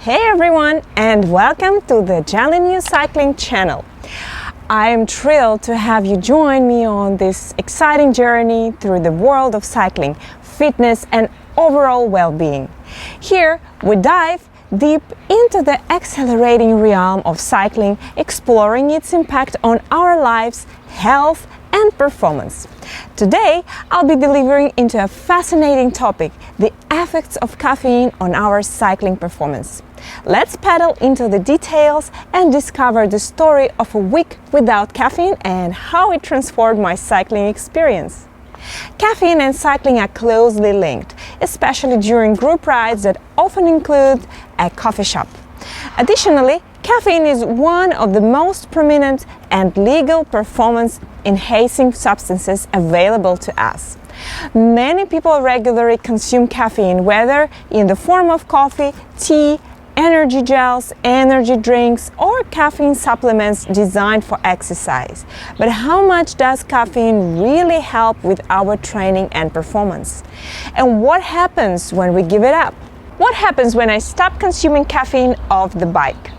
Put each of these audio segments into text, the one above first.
Hey everyone, and welcome to the Jelly New Cycling channel. I am thrilled to have you join me on this exciting journey through the world of cycling, fitness and overall well-being. Here we dive deep into the accelerating realm of cycling, exploring its impact on our lives, health and performance. Today, I'll be delivering into a fascinating topic, the effects of caffeine on our cycling performance. Let's paddle into the details and discover the story of a week without caffeine and how it transformed my cycling experience. Caffeine and cycling are closely linked, especially during group rides that often include a coffee shop. Additionally, caffeine is one of the most prominent and legal performance-enhancing substances available to us. Many people regularly consume caffeine, whether in the form of coffee, tea, energy gels, energy drinks, or caffeine supplements designed for exercise. But how much does caffeine really help with our training and performance? And what happens when we give it up? What happens when I stop consuming caffeine off the bike?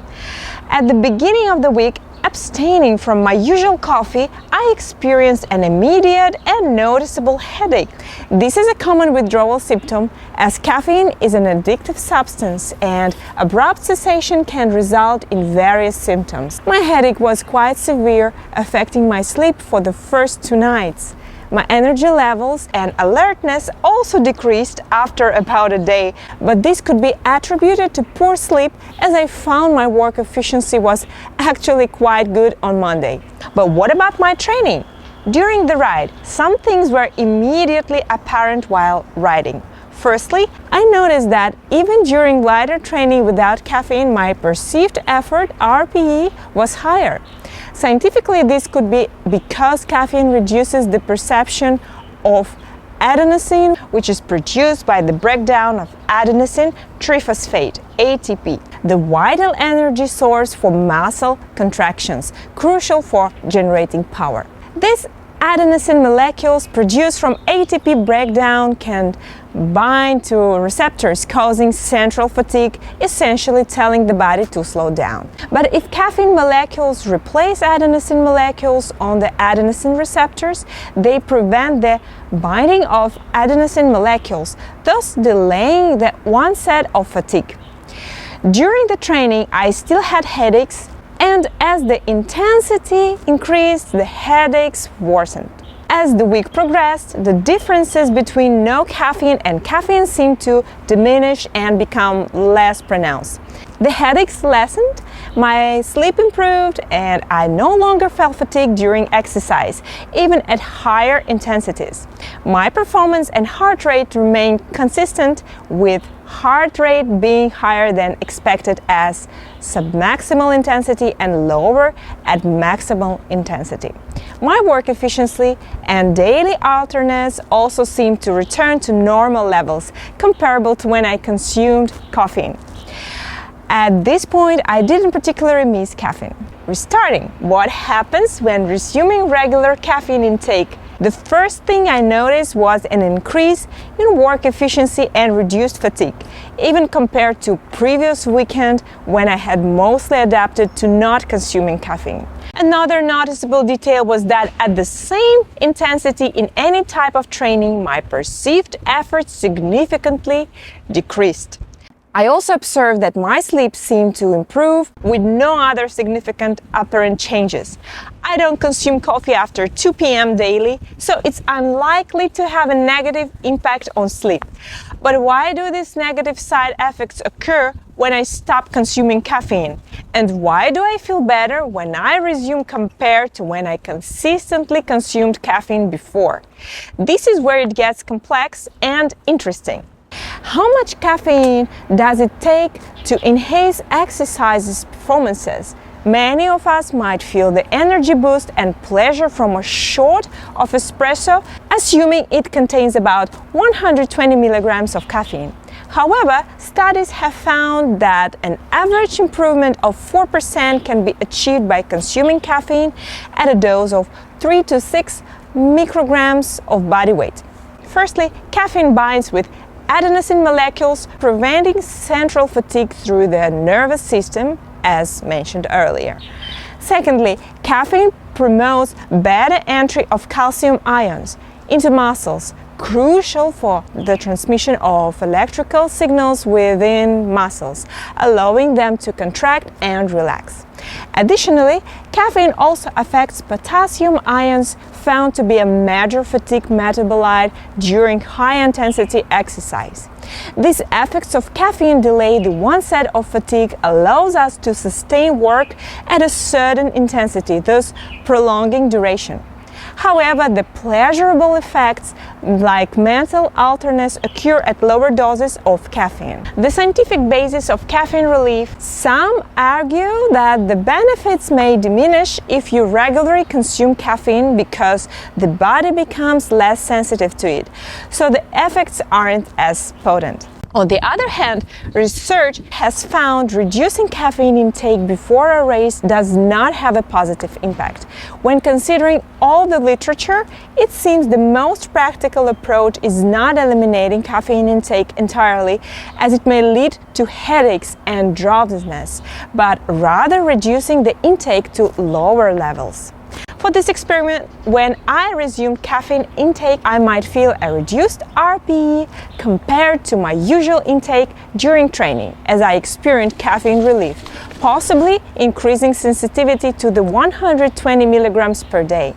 At the beginning of the week, abstaining from my usual coffee, I experienced an immediate and noticeable headache. This is a common withdrawal symptom, as caffeine is an addictive substance and abrupt cessation can result in various symptoms. My headache was quite severe, affecting my sleep for the first 2 nights. My energy levels and alertness also decreased after about a day, but this could be attributed to poor sleep, as I found my work efficiency was actually quite good on Monday. But what about my training? During the ride, some things were immediately apparent while riding. Firstly, I noticed that even during lighter training without caffeine, my perceived effort (RPE) was higher. Scientifically, this could be because caffeine reduces the perception of adenosine, which is produced by the breakdown of adenosine triphosphate, ATP, the vital energy source for muscle contractions, crucial for generating power. These adenosine molecules produced from ATP breakdown can bind to receptors, causing central fatigue, essentially telling the body to slow down. But if caffeine molecules replace adenosine molecules on the adenosine receptors, they prevent the binding of adenosine molecules, thus delaying the onset of fatigue. During the training, I still had headaches, and as the intensity increased, the headaches worsened. As the week progressed, the differences between no caffeine and caffeine seemed to diminish and become less pronounced. The headaches lessened, my sleep improved, and I no longer felt fatigued during exercise, even at higher intensities. My performance and heart rate remained consistent, with heart rate being higher than expected as submaximal intensity and lower at maximal intensity. My work efficiency and daily alertness also seemed to return to normal levels, comparable to when I consumed caffeine. At this point, I didn't particularly miss caffeine. Restarting. What happens when resuming regular caffeine intake? The first thing I noticed was an increase in work efficiency and reduced fatigue, even compared to previous weekend when I had mostly adapted to not consuming caffeine. Another noticeable detail was that at the same intensity in any type of training, my perceived effort significantly decreased. I also observed that my sleep seemed to improve with no other significant apparent changes. I don't consume coffee after 2 p.m. daily, so it's unlikely to have a negative impact on sleep. But why do these negative side effects occur when I stop consuming caffeine? And why do I feel better when I resume compared to when I consistently consumed caffeine before? This is where it gets complex and interesting. How much caffeine does it take to enhance exercise performances? Many of us might feel the energy boost and pleasure from a shot of espresso, assuming it contains about 120 milligrams of caffeine. However, studies have found that an average improvement of 4% can be achieved by consuming caffeine at a dose of 3 to 6 micrograms of body weight. Firstly, caffeine binds with adenosine molecules, preventing central fatigue through the nervous system, as mentioned earlier. Secondly, caffeine promotes better entry of calcium ions into muscles, crucial for the transmission of electrical signals within muscles, allowing them to contract and relax. Additionally, caffeine also affects potassium ions, found to be a major fatigue metabolite during high-intensity exercise. These effects of caffeine delay the onset of fatigue, allows us to sustain work at a certain intensity, thus prolonging duration. However, the pleasurable effects like mental alertness occur at lower doses of caffeine. The scientific basis of caffeine relief: some argue that the benefits may diminish if you regularly consume caffeine because the body becomes less sensitive to it, so the effects aren't as potent. On the other hand, research has found reducing caffeine intake before a race does not have a positive impact. When considering all the literature, it seems the most practical approach is not eliminating caffeine intake entirely, as it may lead to headaches and drowsiness, but rather reducing the intake to lower levels. For this experiment, when I resumed caffeine intake, I might feel a reduced RPE compared to my usual intake during training, as I experienced caffeine relief, possibly increasing sensitivity to the 120 milligrams per day.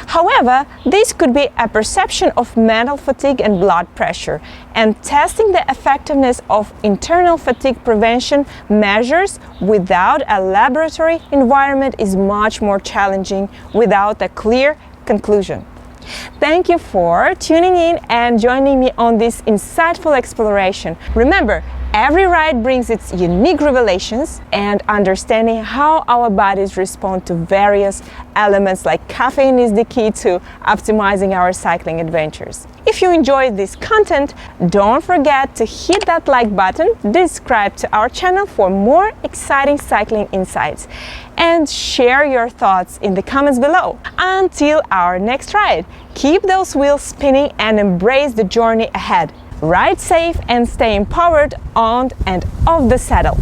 However, this could be a perception of mental fatigue and blood pressure, and testing the effectiveness of internal fatigue prevention measures without a laboratory environment is much more challenging without a clear conclusion. Thank you for tuning in and joining me on this insightful exploration. Remember, every ride brings its unique revelations, and understanding how our bodies respond to various elements like caffeine is the key to optimizing our cycling adventures. If you enjoyed this content, don't forget to hit that like button, subscribe to our channel for more exciting cycling insights, and share your thoughts in the comments below. Until our next ride, keep those wheels spinning and embrace the journey ahead. Ride safe and stay empowered on and off the saddle.